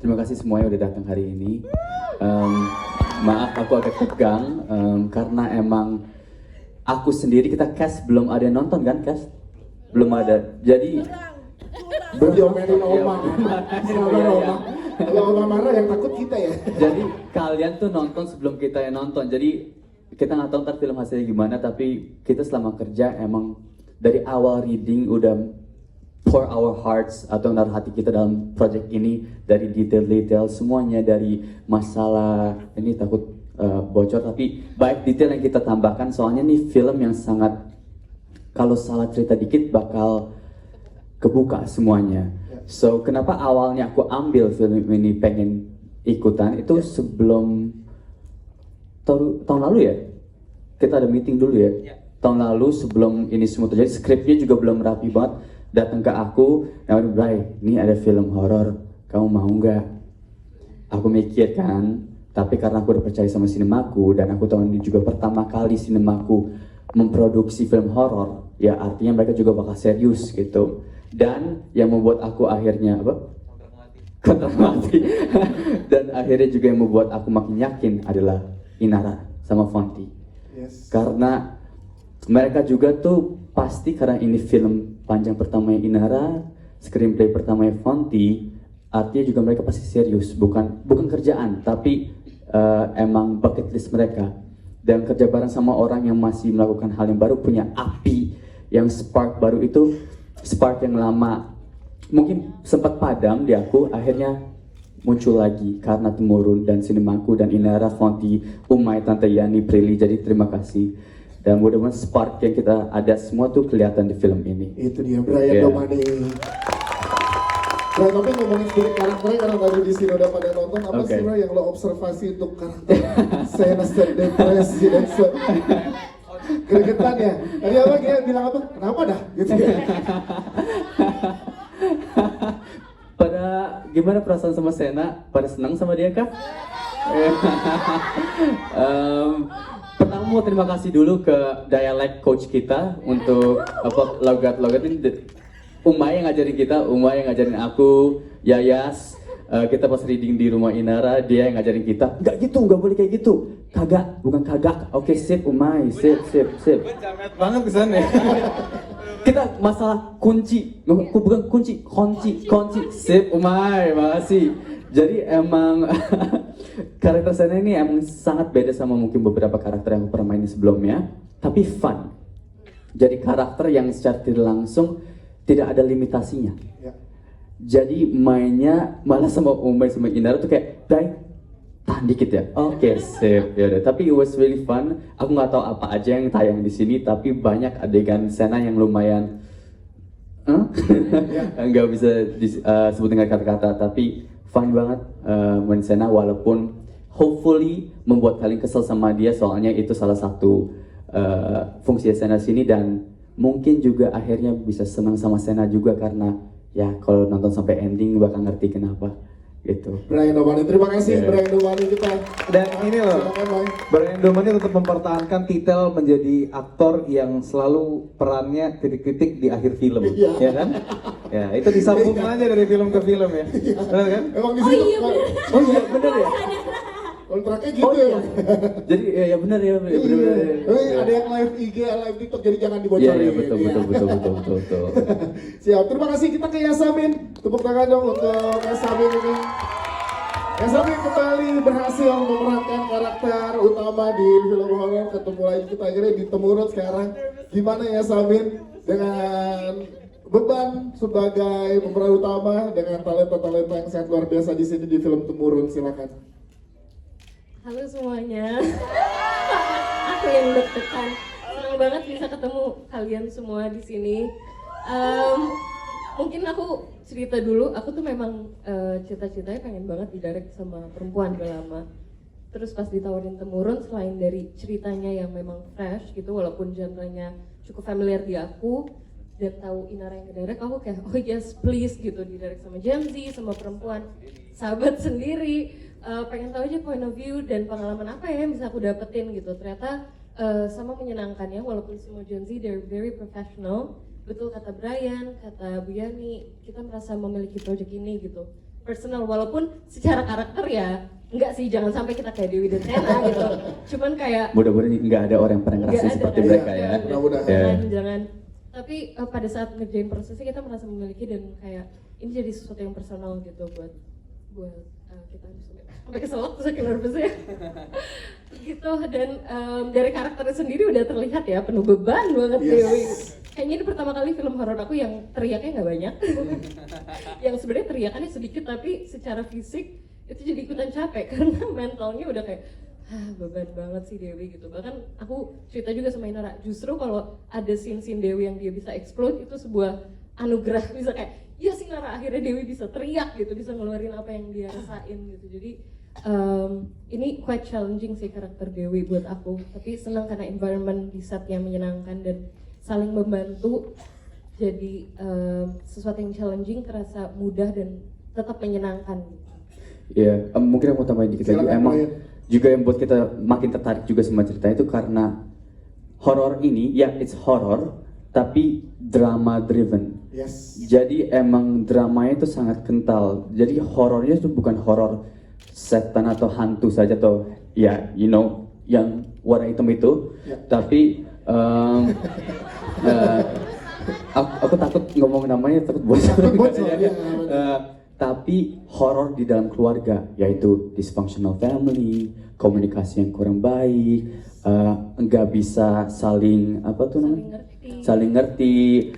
Terima kasih semuanya udah datang hari ini. Maaf aku agak tegang karena emang aku sendiri kita cast belum ada yang nonton kan cast? Belum ada. Jadi Belum diomelin Oma. Iya, iya. Kalau Oma marah yang takut kita ya. Jadi kalian tuh nonton sebelum kita yang nonton. Jadi kita nggak tahu ntar film hasilnya gimana, tapi kita selama kerja emang dari awal reading udah pour our hearts atau naruh hati kita dalam project ini, dari detail-detail semuanya, dari masalah ini takut bocor, tapi baik detail yang kita tambahkan soalnya nih film yang sangat, kalau salah cerita dikit bakal kebuka semuanya. So kenapa awalnya aku ambil film ini pengen ikutan itu sebelum tahun lalu ya, kita ada meeting dulu ya. Tahun lalu sebelum ini semua terjadi, skripnya juga belum rapi banget, datang ke aku, nawarin, Bray, ini ada film horor, kamu mau nggak? Aku mikir kan, tapi karena aku udah percaya sama sinemaku dan aku tahu ini juga pertama kali sinemaku memproduksi film horor, ya artinya mereka juga bakal serius gitu. Dan yang membuat aku akhirnya apa? Kontrak mati. Dan akhirnya juga yang membuat aku makin yakin adalah Inara sama Fonty. Yes. Karena mereka juga tuh pasti karena ini film panjang pertamanya Inara, screenplay pertamanya Fonty, artinya juga mereka pasti serius, bukan kerjaan, tapi emang bucket list mereka. Dan kerja bareng sama orang yang masih melakukan hal yang baru, punya api, yang spark baru itu, spark yang lama mungkin sempat padam di aku, akhirnya muncul lagi karena Temurun dan sinemaku dan Inara, Fonty, Umay, Tante Yani, Prilly. Jadi terima kasih. Dan mudah-mudahan spark yang kita ada semua tuh kelihatan di film ini. Itu dia Brian Domani. Brian, tapi ngomongin sedikit karakternya karena tadi di sini udah pada nonton, apa sih Brian yang lo observasi untuk karakter Sena depresi dan gregetan ya? Tadi apa dia bilang apa? Kenapa dah? Gitu ya. Pada gimana perasaan sama Sena? Pada senang sama dia kah? Pertama mau terima kasih dulu ke dialect coach kita untuk apa logat ini. Umay yang ngajarin kita, Umay yang ngajarin aku, Yayas. Kita pas reading di rumah Inara, dia yang ngajarin kita. Enggak gitu, enggak boleh kayak gitu. Kagak, bukan kagak. Oke, sip Umay, sip. Jamet banget kesannya. Kita masalah kunci, bukan kunci, kunci. Sip Umay, makasih. Jadi emang karakter Sena ini emang sangat beda sama mungkin beberapa karakter yang aku pernah mainin sebelumnya, tapi fun. Jadi karakter yang secara tidak langsung tidak ada limitasinya. Ya. Jadi mainnya malah sama Umay sama Inara tuh kayak, Dai, tahan dikit ya. Oke, sip. Ya udah. Tapi it was really fun. Aku nggak tahu apa aja yang tayang di sini, tapi banyak adegan Sena yang lumayan nggak bisa disebut dengan kata-kata, tapi fun banget main Sena, walaupun hopefully membuat kalian kesel sama dia, soalnya itu salah satu fungsi Sena sini, dan mungkin juga akhirnya bisa senang sama Sena juga karena ya kalau nonton sampai ending bakal ngerti kenapa gitu. Brian Domani, terima kasih Yeah. Brian Domani kita. Dan ini loh, Silakan, Bang. Brian Domani tetap mempertahankan titel menjadi aktor yang selalu perannya titik-titik di akhir film, Iya. ya kan? Ya, itu disambung aja dari film ke film ya, benar kan? Emang di situ Oh iya bener ya. kontraknya gitu Oh ya. iya. Jadi ya bener ya, bener. Iya. Ada yang live IG, live TikTok, jadi jangan Iya dibocorin. iya betul. Siap, terima kasih kita ke Yasamin. Tepuk tangan dong untuk Yasamin ini. Yasamin kembali berhasil memerankan karakter utama di film horor. Ketemu lagi kita akhirnya di Temurun sekarang. Gimana Yasamin dengan beban sebagai pemeran utama dengan talenta-talenta yang sangat luar biasa di sini di film Temurun, silakan. Halo semuanya, aku yang deg-degan. Senang banget bisa ketemu kalian semua di sini. Mungkin aku cerita dulu. Aku tuh memang cita-citanya pengen banget didirect sama perempuan udah lama. Terus pas ditawarin Temurun, selain dari ceritanya yang memang fresh gitu, walaupun genre-nya cukup familiar di aku, dan tahu Inara yang ngedirect, aku kayak oh yes please gitu, didirect sama Gen Z, sama perempuan sahabat sendiri. Pengen tahu aja point of view dan pengalaman apa ya yang bisa aku dapetin gitu. Ternyata sama menyenangkan ya, walaupun semua Gen Z they're very professional. Betul kata Brian, kata Bu Yani, kita merasa memiliki project ini gitu personal, walaupun secara karakter ya enggak sih, jangan sampai kita kayak Dewi dan Sena gitu. Cuman kayak Mudah-mudahan nggak ada orang yang pernah nggak ngerasain ada, seperti kan? mereka ya. Mudah-mudahan. Ya. Jangan. Tapi pada saat ngerjain prosesnya kita merasa memiliki dan kayak ini jadi sesuatu yang personal gitu buat kita sampai keselak terus kayak nervous ya. Gitu, dan dari karakternya sendiri udah terlihat ya penuh beban banget Dewi. Kayaknya ini pertama kali film horor aku yang teriaknya nggak banyak. Yang sebenarnya teriakannya sedikit tapi secara fisik itu jadi ikutan capek karena mentalnya udah kayak beban banget sih Dewi gitu. Bahkan aku cerita juga sama Inara, justru kalau ada scene-scene Dewi yang dia bisa explode itu sebuah anugerah, bisa kayak ya sih Inara akhirnya Dewi bisa teriak gitu, bisa ngeluarin apa yang dia rasain gitu. Jadi ini quite challenging sih karakter Dewi buat aku, tapi senang karena environment di set yang menyenangkan dan saling membantu, jadi sesuatu yang challenging terasa mudah dan tetap menyenangkan. Ya, mungkin aku mau tambahin dikit lagi. Silakan, Emang Brian. juga yang buat kita makin tertarik juga sama ceritanya itu karena horor ini, ya it's horror, tapi drama driven. Yes. Jadi emang dramanya itu sangat kental. Jadi horornya itu bukan horor setan atau hantu saja atau ya you know yang warna hitam itu, Ya. tapi aku takut ngomong namanya takut bocor. Bocor, Jadi, ya. tapi horor di dalam keluarga yaitu dysfunctional family, komunikasi yang kurang baik, nggak bisa saling apa tuh namanya? Saling ngerti,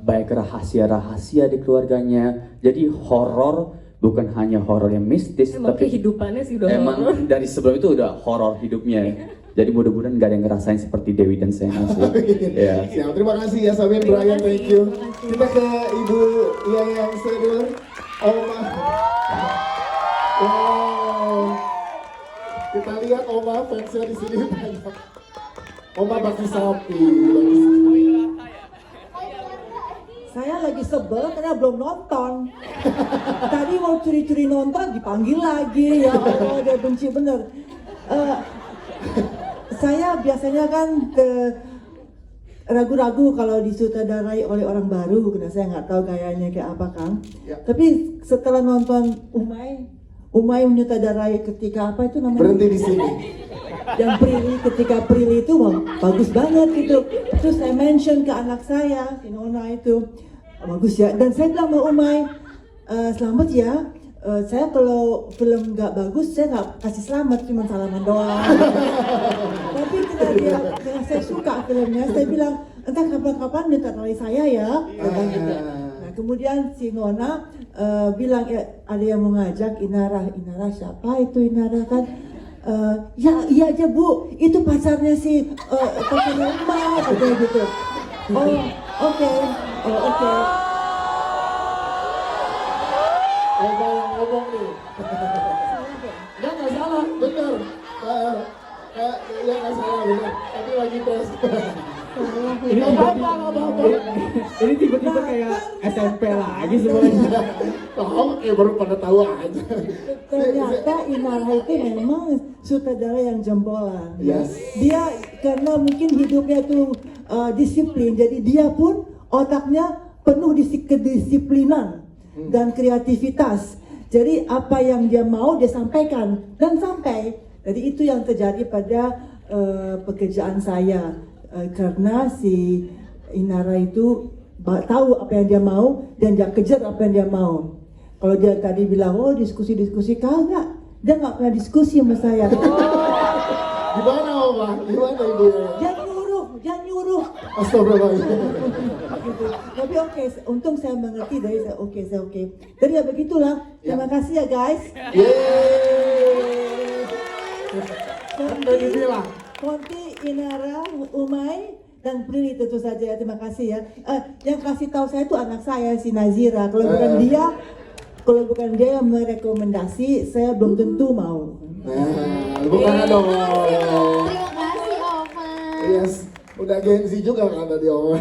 baik rahasia-rahasia di keluarganya. Jadi horor bukan hanya horor yang mistis, Emang tapi kehidupannya sih udah emang horor. dari sebelum itu udah horor hidupnya. Jadi mudah-mudahan nggak ada yang ngerasain seperti Dewi dan Sena sih. Ya. Siap, terima kasih ya Samin, Terima Brian, kasih, thank you. terima kasih. Kita ke Ibu yang senior, Oma. Wow. Kita lihat Oma fansnya di sini banyak. Oma bagi sapi. Saya lagi sebel karena belum nonton. Tadi mau curi-curi nonton dipanggil lagi. Ya Allah, dia benci bener. Saya biasanya kan ragu-ragu kalau disutradarai oleh orang baru karena saya nggak tahu gayanya kayak apa Kang. Ya. Tapi setelah nonton Umay menyutradarai ketika apa itu namanya? Berhenti di sini. Yang ketika Prilly itu wah, bagus banget gitu. Terus saya mention ke anak saya, si Nona itu bagus ya. Dan saya bilang sama Umay, selamat ya. Saya kalau film nggak bagus saya nggak kasih selamat, cuma salaman doang. Tapi karena saya suka filmnya, saya bilang entah kapan-kapan nyutradarai saya ya. Saya bilang gitu. Nah kemudian si Nona bilang ya, ada yang mau ngajak Inara siapa itu Inara kan? Ya iya aja Bu, itu pacarnya si pacarnya Uma katanya gitu. Oh oke. Oma yang ngomong nih. Nggak salah, bener. Ya nggak salah, bener. Tapi lagi tes. Ini Nggak apa-apa, nggak apa-apa. Ini tiba-tiba kayak SMP lagi semuanya. Tahu kayak baru pada tahu aja. Ternyata Inara itu memang sutradara yang jempolan. Yes. Dia karena mungkin hidupnya tuh disiplin, jadi dia pun otaknya penuh kedisiplinan dan kreativitas. Jadi apa yang dia mau dia sampaikan dan sampai. Jadi itu yang terjadi pada pekerjaan saya karena si Inara itu tahu apa yang dia mau dan dia kejar apa yang dia mau. Kalau dia tadi bilang oh diskusi kagak, dia nggak pernah diskusi sama saya. Gimana Oma? Gimana Ibu? Dia nyuruh. Astagfirullahaladzim. Gitu. Tapi oke, untung saya mengerti dari saya oke. Jadi ya begitulah. Terima kasih ya guys. Yeay. Udah dibilang. Konti, Inara, Umay, dan Prilly tentu saja ya. Terima kasih ya. Yang kasih tahu saya itu anak saya si Nazira. Kalau bukan dia yang merekomendasi, saya belum tentu mau. Nah, bukan dong. Terima kasih Oma. Yes, udah Gen Z juga kan tadi Oma.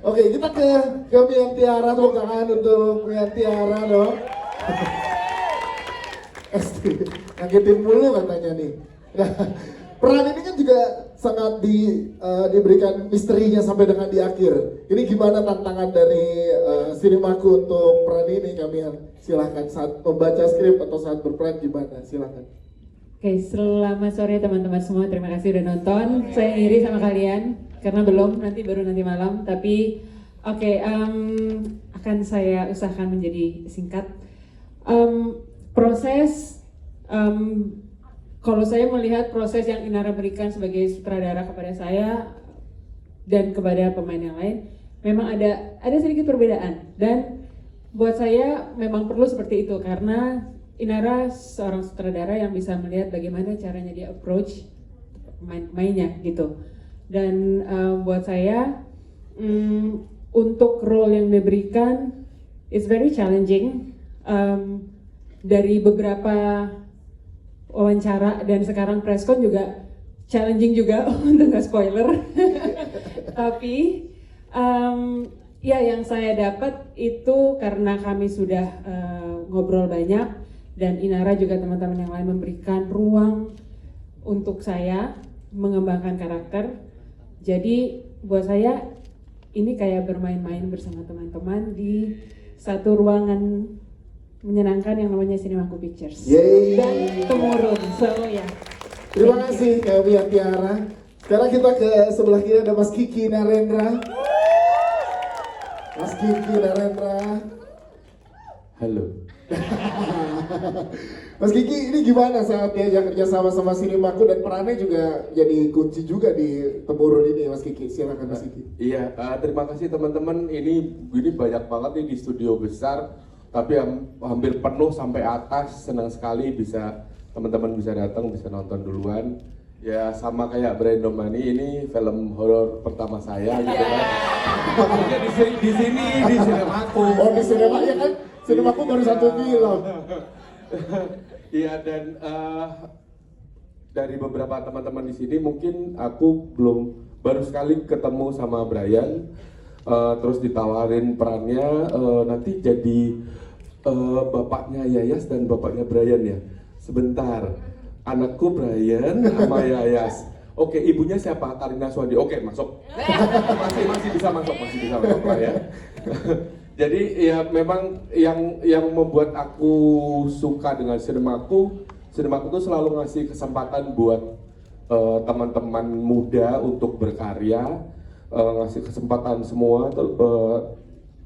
Oke, kita ke Mian Tiara, tepuk tangan untuk Mian Tiara dong. Ngagetin mulu katanya nih. peran ini kan juga sangat diberikan misterinya sampai dengan di akhir. Ini gimana tantangan dari Cinemaku untuk peran ini, Kamian? Silahkan saat membaca skrip atau saat berperan gimana? Silahkan. Oke, selamat sore teman-teman semua. Terima kasih udah nonton. Saya iri sama kalian karena belum, baru nanti malam. Tapi oke, akan saya usahakan menjadi singkat. Kalau saya melihat proses yang Inara berikan sebagai sutradara kepada saya dan kepada pemain yang lain, memang ada sedikit perbedaan. Dan buat saya memang perlu seperti itu karena Inara seorang sutradara yang bisa melihat bagaimana caranya dia approach pemain-pemainnya gitu. Dan buat saya untuk role yang diberikan it's very challenging. Dari beberapa wawancara dan sekarang preskon juga challenging juga untuk nggak spoiler. Tapi ya yang saya dapat itu karena kami sudah ngobrol banyak dan Inara juga teman-teman yang lain memberikan ruang untuk saya mengembangkan karakter. Jadi buat saya ini kayak bermain-main bersama teman-teman di satu ruangan menyenangkan yang namanya Cinemaku Pictures. Yeay. Dan temurun. So ya. Terima kasih Kamian Tiara. Sekarang kita ke sebelah kiri ada Mas Kiki Narendra. Mas Kiki Narendra. Halo. Mas Kiki, ini gimana saat diajak kerja sama Cinemaku dan perannya juga jadi kunci juga di Temurun ini, Mas Kiki. Silakan Mas Kiki. Iya, terima kasih teman-teman. Ini banyak banget nih di studio besar, tapi hampir penuh sampai atas. Senang sekali bisa teman-teman bisa datang, bisa nonton duluan. Ya sama kayak Brando Money, ini film horor pertama saya gitu kan. Maksudnya di sini di Cinemaku. Oh di Cinemaku ya kan? Cinemaku baru satu film. Iya dan dari beberapa teman-teman di sini mungkin aku baru sekali ketemu sama Brian, terus ditawarin perannya nanti jadi bapaknya Yayas dan bapaknya Brian ya. Sebentar, anakku Brian sama Yayas. Oke, ibunya siapa? Karina Swandi. Oke, masuk. masih bisa masuk Pak ya. Jadi ya memang yang membuat aku suka dengan Cinemaku tuh selalu ngasih kesempatan buat teman-teman muda untuk berkarya, ngasih kesempatan semua.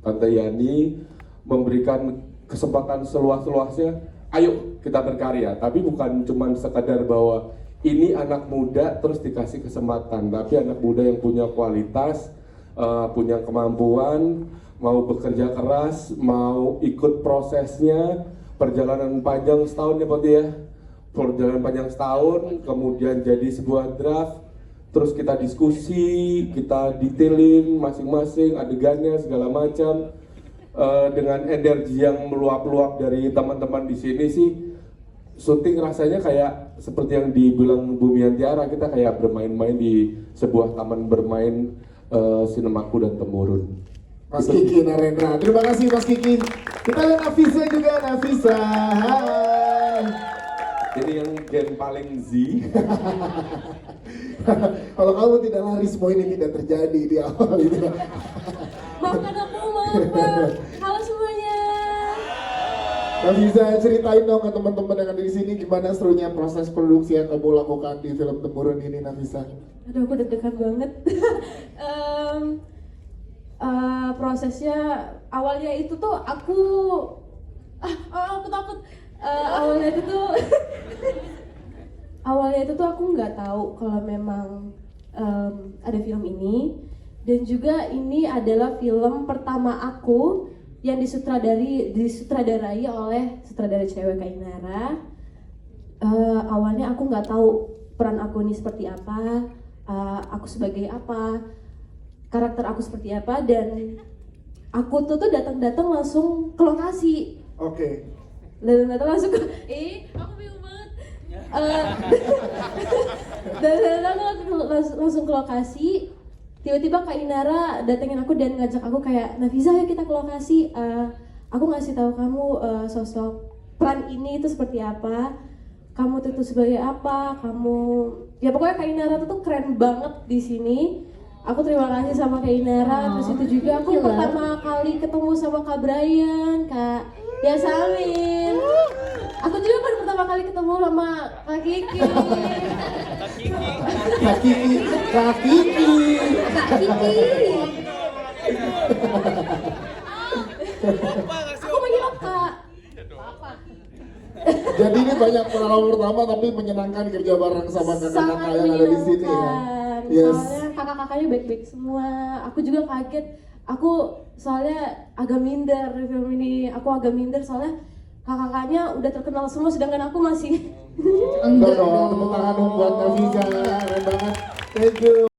Tante Yani memberikan kesempatan seluas-luasnya. Ayo kita berkarya, tapi bukan cuma sekadar bahwa ini anak muda terus dikasih kesempatan, tapi anak muda yang punya kualitas, punya kemampuan, mau bekerja keras, mau ikut prosesnya, perjalanan panjang setahun ya Pak ya, perjalanan panjang setahun, kemudian jadi sebuah draft, terus kita diskusi, kita detailin masing-masing adegannya segala macam, dengan energi yang meluap-luap dari teman-teman di sini sih, syuting rasanya kayak seperti yang dibilang Bu Miantiara, kita kayak bermain-main di sebuah taman bermain Cinemaku dan Temurun. Mas Kiki Narendra, terima kasih Mas Kiki. Kita lihat Nafisa juga, Nafisa. Hai. Ini yang gen paling Z. Kalau kamu tidak lari, semua ini tidak terjadi di awal itu. Maafkan aku, maaf. Halo semuanya. Nafisa, ceritain dong ke teman-teman yang ada di sini gimana serunya proses produksi yang kamu lakukan di film Temurun ini, Nafisa. Aduh, aku deg-degan banget. Prosesnya awalnya itu tuh aku takut. Awalnya itu tuh aku nggak tahu kalau memang ada film ini, dan juga ini adalah film pertama aku yang disutradarai oleh sutradara cewek Kak Inara. Awalnya aku nggak tahu peran aku ini seperti apa, aku sebagai apa, karakter aku seperti apa, dan aku tuh datang langsung ke lokasi. Oke. Datang langsung ke, aku bingung banget. Dan langsung ke lokasi. Tiba-tiba Kak Inara datengin aku dan ngajak aku kayak, Nafisa yuk kita ke lokasi. Aku ngasih tahu kamu sosok peran ini itu seperti apa. Kamu tuh sebagai apa, kamu ya pokoknya Kak Inara tuh keren banget di sini. Aku terima kasih sama Kak Inara. Terus itu juga aku pertama kali ketemu sama Kak Brian, Kak Yasamin. Aku juga baru pertama kali ketemu sama Kak Kiki. Kak Kiki. Kak Kiki. Aku manggil Kak. Jadi ini banyak pengalaman pertama tapi menyenangkan kerja bareng sama kakak-kakak yang ada di sini ya. Yes. Soalnya kakak-kakaknya baik-baik semua. Aku juga kaget. Aku soalnya agak minder di film ini. Aku agak minder soalnya kakak-kakaknya udah terkenal semua sedangkan aku masih Enggak dong, tepuk tangan dong buat Nafisa, keren banget. Thank you.